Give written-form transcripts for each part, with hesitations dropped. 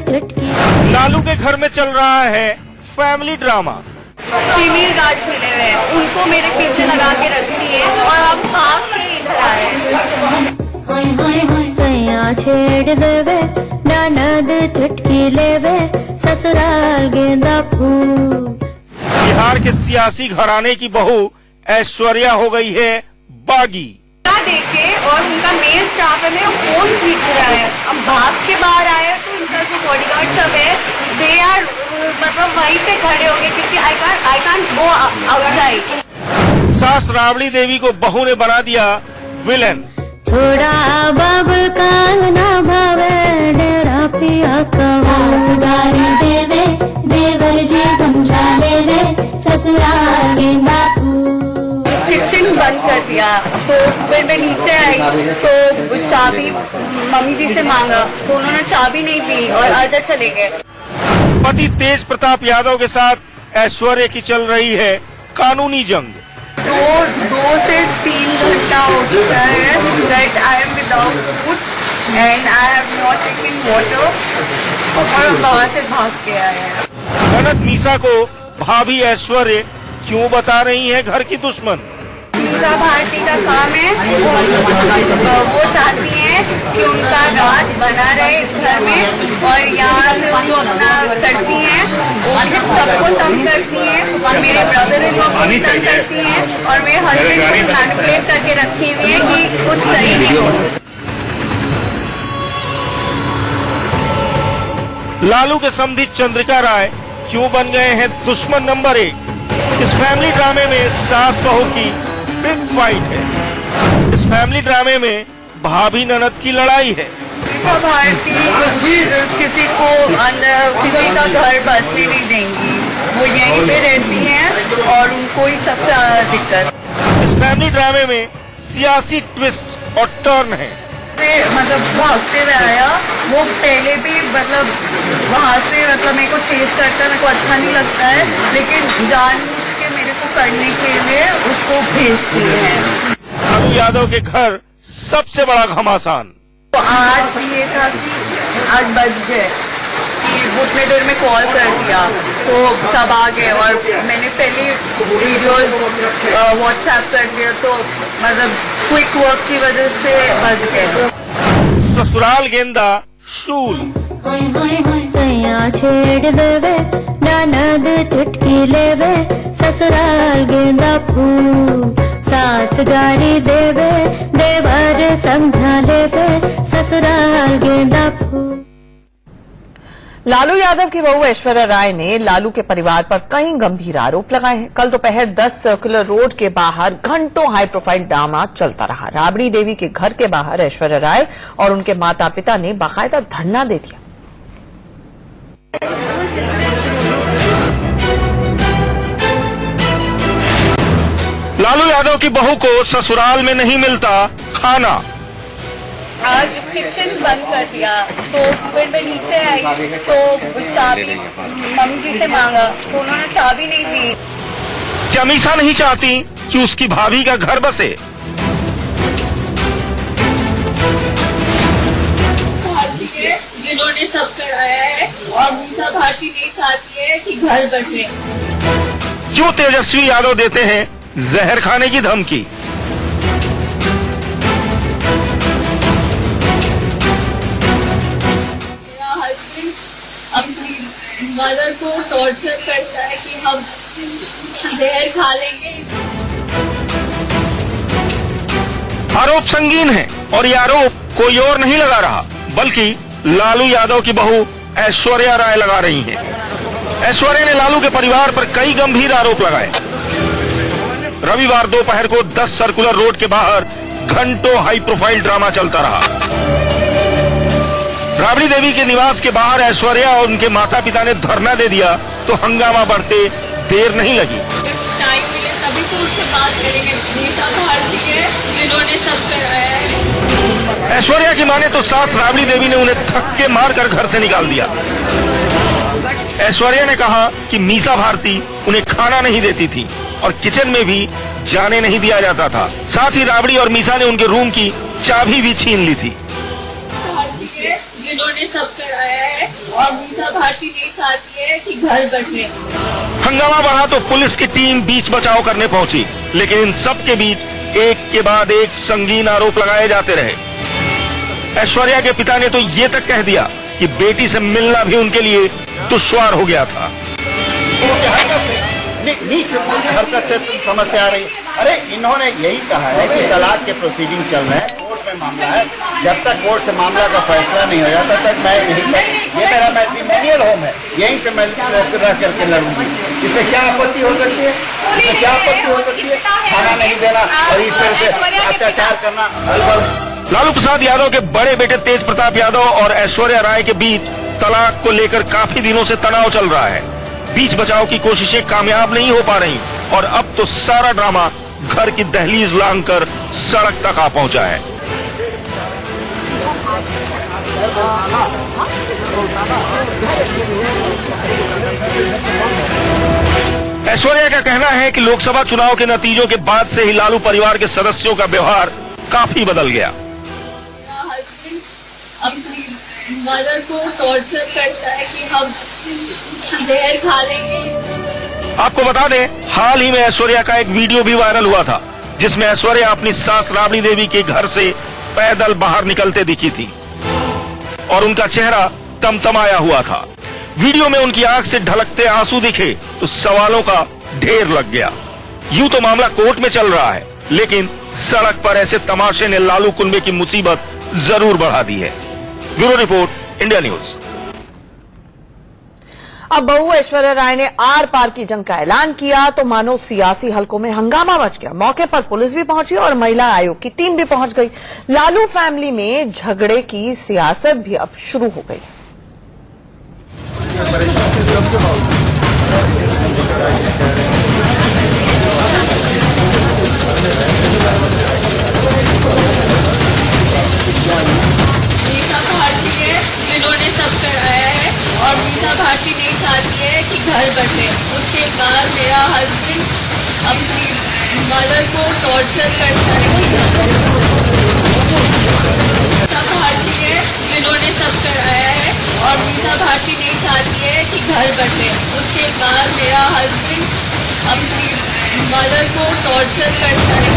चुटकी। लालू के घर में चल रहा है फैमिली ड्रामा। फीमेल गार्ड्स मिले हुए हैं, उनको मेरे पीछे लगा के रखती है और हम भाग के इधर आए। सैया छेड़ देवे ननद चुटकी लेवे ससुराल गेंदा फूल। बिहार के सियासी घराने की बहू ऐश्वर्या हो गई है बागी। देखे और उनका मेल स्टाफ है वो फोन खींच रहा है, अब भाग के बाहर आया तो उनका जो बॉडीगार्ड सब है दे आर मतलब वहीं पे खड़े हो गए क्योंकि आई कांट गो आउटसाइड। सास राबड़ी देवी को बहू ने बना दिया विलेन। छोड़ा बाबुल कांगना भावे डेरा पिया कवारी देवे देवर जी समझा लेवे ससुराल गेंदा फूल। किचन बंद कर दिया तो फिर मैं नीचे आई तो चाबी मम्मी जी से मांगा तो उन्होंने चाबी नहीं दी और अंदर चले गए। पति तेज प्रताप यादव के साथ ऐश्वर्या की चल रही है कानूनी जंग। दो से 3 घंटा हो चुका है that I am without food and I have not taken water और वहाँ से भाग के आए हैं। ननद मीसा को भाभी ऐश्वर्या क्यों बता रही है घर की दुश्मन। मीसा भारती का काम है, वो चाहती है कि उनका राज बना रहे इस घर में और यहाँ से वो अपना करती हैं, वो सबको तंग करती हैं और मेरे ब्रदर इन को भी तंग करती हैं और मेरे हस्बैंड को मैनिपुलेट करके रखी हुई है कि कुछ सही नहीं हो। लालू के समधी चंद्रिका राय क्यों बन गए हैं दुश्मन नंबर 1। इस फैमिली ड्रामे में सास बहू की बिग फाइट है। इस फैमिली ड्रामे में भाभी ननद की लड़ाई है। मीसा भारती किसी को अंदर किसी का घर बसने नहीं देंगी, वो यहीं पे रहती हैं और उनको ही सबसे दिक्कत। इस फैमिली ड्रामे में सियासी ट्विस्ट और टर्न है। मतलब भागते हुए आया, वो पहले भी मतलब वहाँ से मतलब मेरे को चेस करता है, मेरे को अच्छा नहीं लगता है लेकिन जानबूझ के मेरे को करने के लिए उसको भेजती है। लालू यादव के घर सबसे बड़ा घमासान। तो आज ये था कि 8 बज गए कि उतने देर में कॉल कर दिया तो सब आ गए और मैंने पहले वीडियोस व्हाट्सएप कर दिया तो मतलब क्विक वर्क की वजह से बच गए। ससुराल गेंदा शूल। सैया छेड़ देवे ननद चुटकी लेवे ससुराल गेंदा फूल। सास गारी देवे देवर समझा लेवे ससुराल गेंदा फूल। लालू यादव की बहू ऐश्वर्या राय ने लालू के परिवार पर कई गंभीर आरोप लगाए हैं। कल दोपहर 10 सर्कुलर रोड के बाहर घंटों हाई प्रोफाइल ड्रामा चलता रहा। राबड़ी देवी के घर के बाहर ऐश्वर्या राय और उनके माता पिता ने बाकायदा धरना दे दिया। लालू यादव की बहू को ससुराल में नहीं मिलता खाना। आज किचन बंद कर दिया तो फिर मैं नीचे आई तो चाबी मम्मी जी से मांगा तो उन्होंने चाबी नहीं दी। क्या मीसा नहीं चाहती कि उसकी भाभी का घर बसे। भारती है जिन्होंने सब कराया है और मीसा भारती नहीं चाहती है कि घर बसे। क्यों तेजस्वी यादव देते हैं जहर खाने की धमकी। अपनी मदर को टॉर्चर करता है कि हम जहर खा लेंगे। आरोप संगीन है और ये आरोप कोई और नहीं लगा रहा बल्कि लालू यादव की बहू ऐश्वर्या राय लगा रही हैं। ऐश्वर्या ने लालू के परिवार पर कई गंभीर आरोप लगाए। रविवार दोपहर को 10 सर्कुलर रोड के बाहर घंटों हाई प्रोफाइल ड्रामा चलता रहा। राबड़ी देवी के निवास के बाहर ऐश्वर्या और उनके माता पिता ने धरना दे दिया तो हंगामा बढ़ते देर नहीं लगी। टाइम मिले तभी तो उससे बात करेंगे। मीसा भारती है जिन्होंने सब कराया है। ऐश्वर्या की माने तो सास राबड़ी देवी ने उन्हें धक्के मारकर घर से निकाल दिया। ऐश्वर्या ने कहा कि मीसा भारती उन्हें खाना नहीं देती थी और किचन में भी जाने नहीं दिया जाता था। साथ ही राबड़ी और मीसा ने उनके रूम की चाबी भी छीन ली थी। जिन्होंने सब कराया है और भारती नहीं चाहती है कि घर बचे। हंगामा बढ़ा तो पुलिस की टीम बीच बचाव करने पहुंची, लेकिन इन सब के बीच एक के बाद एक संगीन आरोप लगाए जाते रहे। ऐश्वर्या के पिता ने तो ये तक कह दिया कि बेटी से मिलना भी उनके लिए दुश्वार हो गया था। नीच हरकत से समस्या आ रही। अरे इन्होंने यही कहा है कि तलाक के प्रोसीडिंग चल रहे हैं, कोर्ट में मामला है, जब तक कोर्ट से मामला का फैसला नहीं हो जाता तक मैं यही ये मेरा मैट्रिमोनियल होम है, यहीं से मैं रह करके लड़ूंगी। इसमें क्या आपत्ति हो सकती है? इसमें क्या आपत्ति हो सकती है? खाना नहीं देना और इस तरह से अत्याचार करना। लालू प्रसाद यादव के बड़े बेटे तेज प्रताप यादव और ऐश्वर्या राय के बीच तलाक को लेकर काफी दिनों से तनाव चल रहा है। बीच बचाव की कोशिशें कामयाब नहीं हो पा रही और अब तो सारा ड्रामा घर की दहलीज लांघकर सड़क तक आ पहुंचा है। ऐश्वर्या का कहना है कि लोकसभा चुनाव के नतीजों के बाद से ही लालू परिवार के सदस्यों का व्यवहार काफी बदल गया। अपनी मदर को टॉर्चर करता है कि हम जहर खा लेंगे। आपको बता दें, हाल ही में ऐश्वर्या का एक वीडियो भी वायरल हुआ था, जिसमें ऐश्वर्या अपनी सास राबड़ी देवी के घर से पैदल बाहर निकलते दिखी थी और उनका चेहरा तमतमाया हुआ था। वीडियो में उनकी आंख से ढलकते आंसू दिखे तो सवालों का ढेर लग गया। यूं तो मामला कोर्ट में चल रहा है, लेकिन सड़क पर ऐसे तमाशे ने लालू कुनबे की मुसीबत जरूर बढ़ा दी है। Bureau report, India news. अब बहू ऐश्वर्या राय ने आर पार की जंग का ऐलान किया तो मानो सियासी हलकों में हंगामा मच गया। मौके पर पुलिस भी पहुंची और महिला आयोग की टीम भी पहुंच गई। लालू फैमिली में झगड़े की सियासत भी अब शुरू हो गई। जिन्होंने सब कराया है और मीसा भारती नहीं चाहती है कि घर बचे। उसके बाद मेरा हस्बैंड अपनी मदर को टॉर्चर करता है। मीसा भारती है जिन्होंने सब कराया है और मीसा भारती नहीं चाहती है कि घर बचे। उसके बाद मेरा हस्बैंड अपनी मदर को टॉर्चर करता है।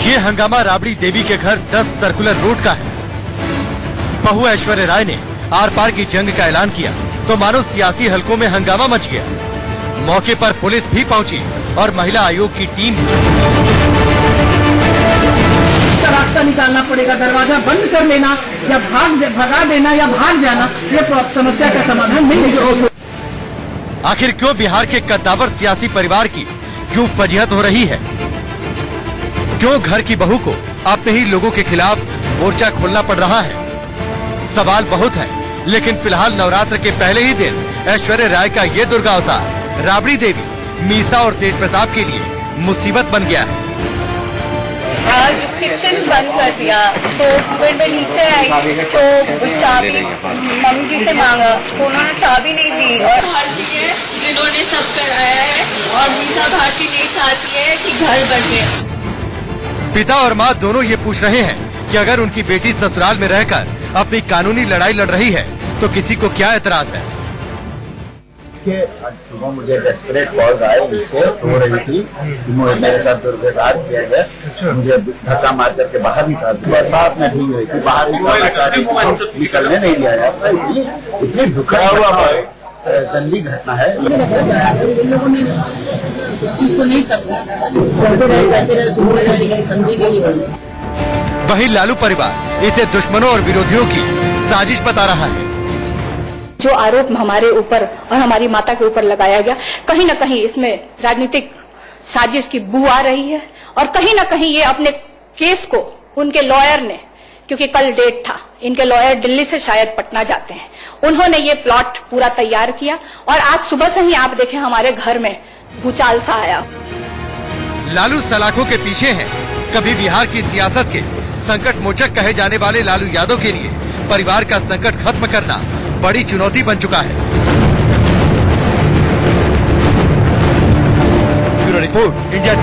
ये हंगामा राबड़ी देवी के घर 10 सर्कुलर रोड का है। बहू ऐश्वर्या राय ने आर पार की जंग का ऐलान किया तो मानो सियासी हलकों में हंगामा मच गया। मौके पर पुलिस भी पहुंची और महिला आयोग की टीम भी। रास्ता निकालना पड़ेगा, दरवाजा बंद कर लेना या भगा देना या भाग जाना, ये समस्या का समाधान नहीं है। आखिर क्यों बिहार के कद्दावर सियासी परिवार की क्यों फजीहत हो रही है? क्यों घर की बहू को अपने ही लोगों के खिलाफ मोर्चा खोलना पड़ रहा है? सवाल बहुत है, लेकिन फिलहाल नवरात्र के पहले ही दिन ऐश्वर्या राय का ये दुर्गा अवतार राबड़ी देवी, मीसा और तेज प्रताप के लिए मुसीबत बन गया है। आज किचन बंद कर दिया तो फिर मैं नीचे आई तो चाबी मम्मी जी से मांगा तो उन्होंने चाबी नहीं दी। और भारती है जिन्होंने सब कराया है और मीसा भारती नहीं चाहती है कि घर बचे। पिता और माँ दोनों ये पूछ रहे हैं कि अगर उनकी बेटी ससुराल में रहकर अपनी कानूनी लड़ाई लड़ रही है तो किसी को क्या एतराज है। सुबह मुझे डेस्परेट कॉल आए, इससे रो रही थी, मेरे साथ दुर्व्यवहार किया गया, मुझे धक्का मार करके बाहर निकाल दिया। बरसात में भीग रही थी, बाहर निकलने नहीं दिया जाता। इतनी दुखद गंदी घटना है। इन लोगों ने इस चीज को नहीं समझे। वहीं लालू परिवार इसे दुश्मनों और विरोधियों की साजिश बता रहा है। जो आरोप हमारे ऊपर और हमारी माता के ऊपर लगाया गया, कहीं न कहीं इसमें राजनीतिक साजिश की बू आ रही है और कहीं न कहीं ये अपने केस को उनके लॉयर ने, क्योंकि कल डेट था, इनके लॉयर दिल्ली से शायद पटना जाते हैं, उन्होंने ये प्लॉट पूरा तैयार किया और आज सुबह से ही आप देखें हमारे घर में भूचाल सा आया। लालू सलाखों के पीछे हैं। कभी बिहार की सियासत के संकट मोचक कहे जाने वाले लालू यादव के लिए परिवार का संकट खत्म करना बड़ी चुनौती बन चुका है। Bureau report, India.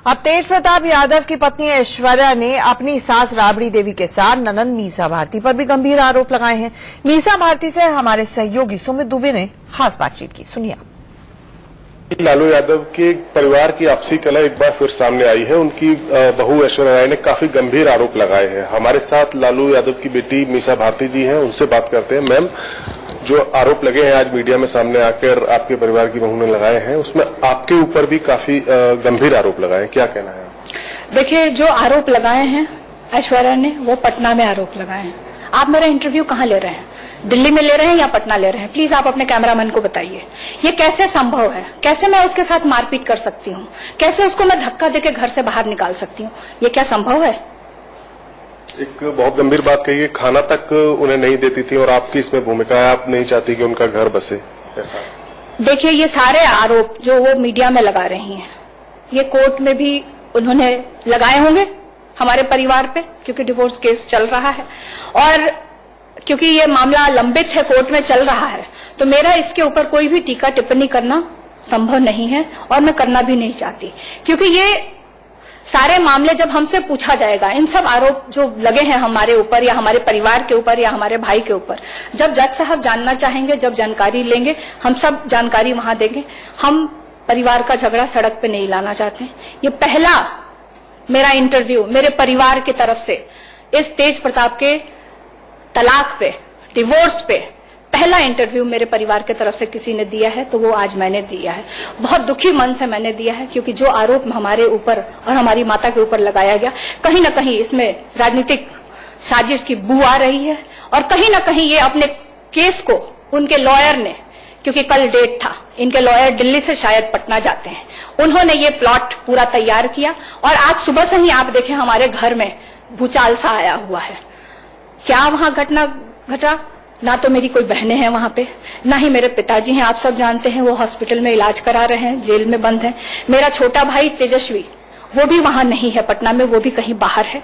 अब तेज प्रताप यादव की पत्नी ऐश्वर्या ने अपनी सास राबड़ी देवी के साथ ननंद मीसा भारती पर भी गंभीर आरोप लगाए हैं। मीसा भारती से हमारे सहयोगी सुमित दुबे ने खास बातचीत की, सुनिए। लालू यादव के परिवार की आपसी कलह एक बार फिर सामने आई है। उनकी बहू ऐश्वर्या राय ने काफी गंभीर आरोप लगाए हैं। हमारे साथ लालू यादव की बेटी मीसा भारती जी हैं, उनसे बात करते हैं। मैम, जो आरोप लगे हैं आज मीडिया में सामने आकर आपके परिवार की बहू ने लगाए हैं, उसमें आपके ऊपर भी काफी गंभीर आरोप लगाए हैं, क्या कहना है? देखिए, जो आरोप लगाए हैं ऐश्वर्या ने, वो पटना में आरोप लगाए हैं। आप मेरा इंटरव्यू कहाँ ले रहे हैं? दिल्ली में ले रहे हैं या पटना ले रहे हैं? प्लीज आप अपने कैमरामैन को बताइए, ये कैसे संभव है? कैसे मैं उसके साथ मारपीट कर सकती हूँ? कैसे उसको मैं धक्का देके घर से बाहर निकाल सकती हूँ? ये क्या संभव है? एक बहुत गंभीर बात कही है, खाना तक उन्हें नहीं देती थी और आपकी इसमें भूमिका है, आप नहीं चाहती कि उनका घर बसे, ऐसा? देखिए, ये सारे आरोप जो वो मीडिया में लगा रही हैं, ये कोर्ट में भी उन्होंने लगाए होंगे हमारे परिवार पे, क्योंकि डिवोर्स केस चल रहा है और क्योंकि ये मामला लंबित है, कोर्ट में चल रहा है, तो मेरा इसके ऊपर कोई भी टीका टिप्पणी करना संभव नहीं है और मैं करना भी नहीं चाहती, क्योंकि ये सारे मामले जब हमसे पूछा जाएगा, इन सब आरोप जो लगे हैं हमारे ऊपर या हमारे परिवार के ऊपर या हमारे भाई के ऊपर, जब जज साहब जानना चाहेंगे, जब जानकारी लेंगे, हम सब जानकारी वहां देंगे। हम परिवार का झगड़ा सड़क पे नहीं लाना चाहते। ये पहला मेरा इंटरव्यू मेरे परिवार की तरफ से इस तेज प्रताप के तलाक पे, डिवोर्स पे पहला इंटरव्यू मेरे परिवार की तरफ से किसी ने दिया है तो वो आज मैंने दिया है। बहुत दुखी मन से मैंने दिया है, क्योंकि जो आरोप हमारे ऊपर और हमारी माता के ऊपर लगाया गया, कहीं ना कहीं इसमें राजनीतिक साजिश की बू आ रही है और कहीं ना कहीं ये अपने केस को उनके लॉयर ने, क्योंकि कल डेट था, इनके लॉयर दिल्ली से शायद पटना जाते हैं, उन्होंने ये प्लॉट पूरा तैयार किया और आज सुबह से ही आप देखें हमारे घर में भूचाल सा आया हुआ है। क्या वहां घटना घटा? ना तो मेरी कोई बहनें हैं वहां पे, ना ही मेरे पिताजी हैं। आप सब जानते हैं वो हॉस्पिटल में इलाज करा रहे हैं, जेल में बंद हैं। मेरा छोटा भाई तेजस्वी, वो भी वहां नहीं है पटना में, वो भी कहीं बाहर है।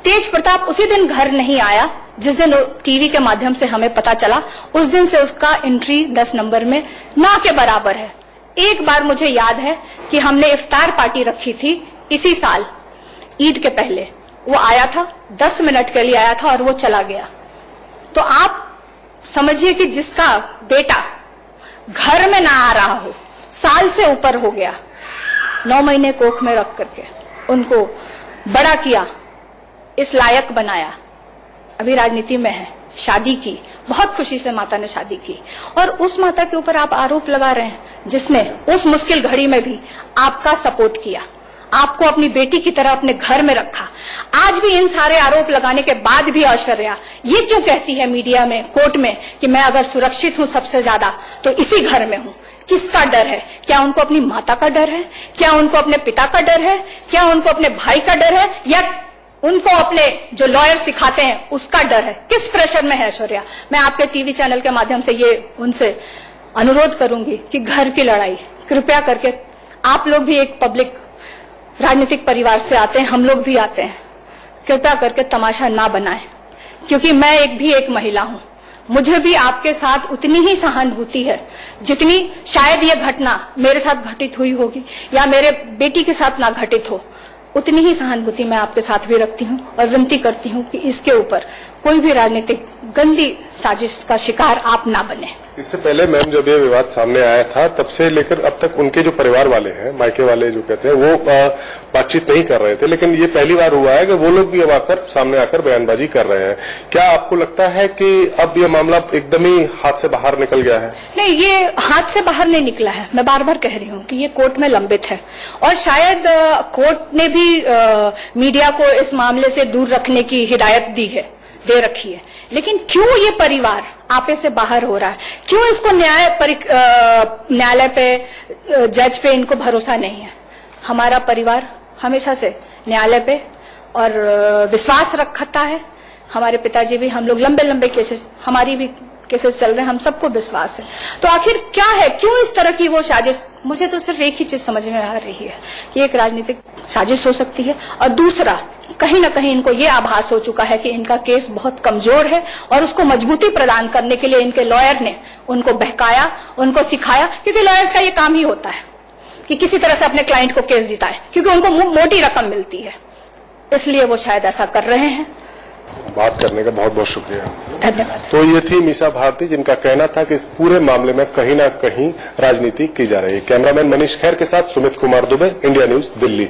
तेज प्रताप उसी दिन घर नहीं आया जिस दिन टीवी के माध्यम से हमें पता चला, उस दिन से उसका एंट्री 10 नंबर में ना के बराबर है। एक बार मुझे याद है कि हमने इफ्तार पार्टी रखी थी इसी साल ईद के पहले, वो आया था 10 मिनट के लिए आया था और वो चला गया। तो आप समझिए कि जिसका बेटा घर में ना आ रहा हो, साल से ऊपर हो गया, 9 महीने कोख में रख करके उनको बड़ा किया, इस लायक बनाया, अभी राजनीति में है, शादी की, बहुत खुशी से माता ने शादी की, और उस माता के ऊपर आप आरोप लगा रहे हैं जिसने उस मुश्किल घड़ी में भी आपका सपोर्ट किया, आपको अपनी बेटी की तरह अपने घर में रखा। आज भी इन सारे आरोप लगाने के बाद भी ऐश्वर्या ये क्यों कहती है मीडिया में, कोर्ट में, कि मैं अगर सुरक्षित हूं सबसे ज्यादा तो इसी घर में हूं? किसका डर है? क्या उनको अपनी माता का डर है? क्या उनको अपने पिता का डर है? क्या उनको अपने भाई का डर है? या उनको अपने जो लॉयर सिखाते हैं उसका डर है? किस प्रेशर में है ऐश्वर्या? मैं आपके टीवी चैनल के माध्यम से ये उनसे अनुरोध करूंगी कि घर की लड़ाई कृपया करके, आप लोग भी एक पब्लिक राजनीतिक परिवार से आते हैं, हम लोग भी आते हैं, कृपया करके तमाशा ना बनाएं, क्योंकि मैं एक महिला हूं, मुझे भी आपके साथ उतनी ही सहानुभूति है जितनी शायद ये घटना मेरे साथ घटित हुई होगी या मेरे बेटी के साथ ना घटित हो, उतनी ही सहानुभूति मैं आपके साथ भी रखती हूँ और विनती करती हूँ कि इसके ऊपर कोई भी राजनीतिक गंदी साजिश का शिकार आप ना बने। इससे पहले मैम जब ये विवाद सामने आया था तब से लेकर अब तक उनके जो परिवार वाले हैं, मायके वाले जो कहते हैं, वो बातचीत नहीं कर रहे थे, लेकिन ये पहली बार हुआ है कि वो लोग भी अब आकर सामने आकर बयानबाजी कर रहे हैं। क्या आपको लगता है कि अब ये मामला एकदम ही हाथ से बाहर निकल गया है? नहीं, ये हाथ से बाहर नहीं निकला है। मैं बार बार कह रही हूँ कि ये कोर्ट में लंबित है और शायद कोर्ट ने भी मीडिया को इस मामले से दूर रखने की हिदायत दे रखी है, लेकिन क्यों ये परिवार आपे से बाहर हो रहा है? क्यों इसको न्यायालय पे, जज पे इनको भरोसा नहीं है? हमारा परिवार हमेशा से न्यायालय पे और विश्वास रखता है। हमारे पिताजी भी, हम लोग लंबे केसेस, हमारी भी केसेस चल रहे हैं, हम सबको विश्वास है। तो आखिर क्या है, क्यों इस तरह की वो साजिश? मुझे तो सिर्फ एक ही चीज समझ में आ रही है कि एक राजनीतिक साजिश हो सकती है, और दूसरा कहीं ना कहीं इनको ये आभास हो चुका है कि इनका केस बहुत कमजोर है और उसको मजबूती प्रदान करने के लिए इनके लॉयर ने उनको बहकाया, उनको सिखाया, क्योंकि लॉयर्स का ये काम ही होता है कि किसी तरह से अपने क्लाइंट को केस जिताए, क्योंकि उनको मोटी रकम मिलती है, इसलिए वो शायद ऐसा कर रहे हैं। बात करने का बहुत बहुत शुक्रिया, धन्यवाद। तो ये थी मीसा भारती, जिनका कहना था कि इस पूरे मामले में कहीं ना कहीं राजनीति की जा रही है। कैमरामैन मनीष खैर के साथ सुमित कुमार दुबे, इंडिया न्यूज, दिल्ली।